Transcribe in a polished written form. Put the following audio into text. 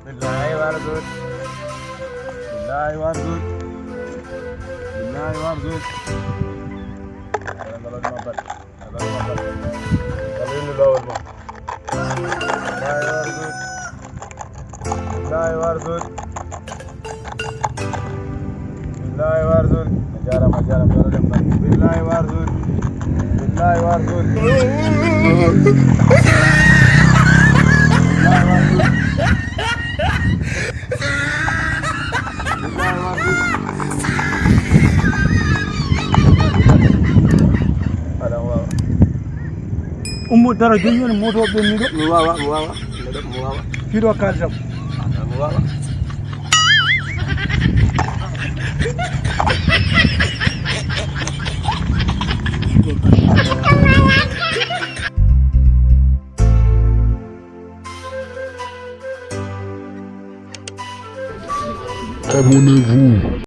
Billahi wargut. Billahi wargut. Billahi wargut. Kalau mabat. Kalau mabat. Kalau ini lawal mah. Billahi wargut. Billahi wargut. Billahi wargut. Majaram majaram majaram. Billahi wargut. Billahi wargut. Umbu dara joni moto be mi do mu wawa fido kalsam mu wawa Abonnez-vous.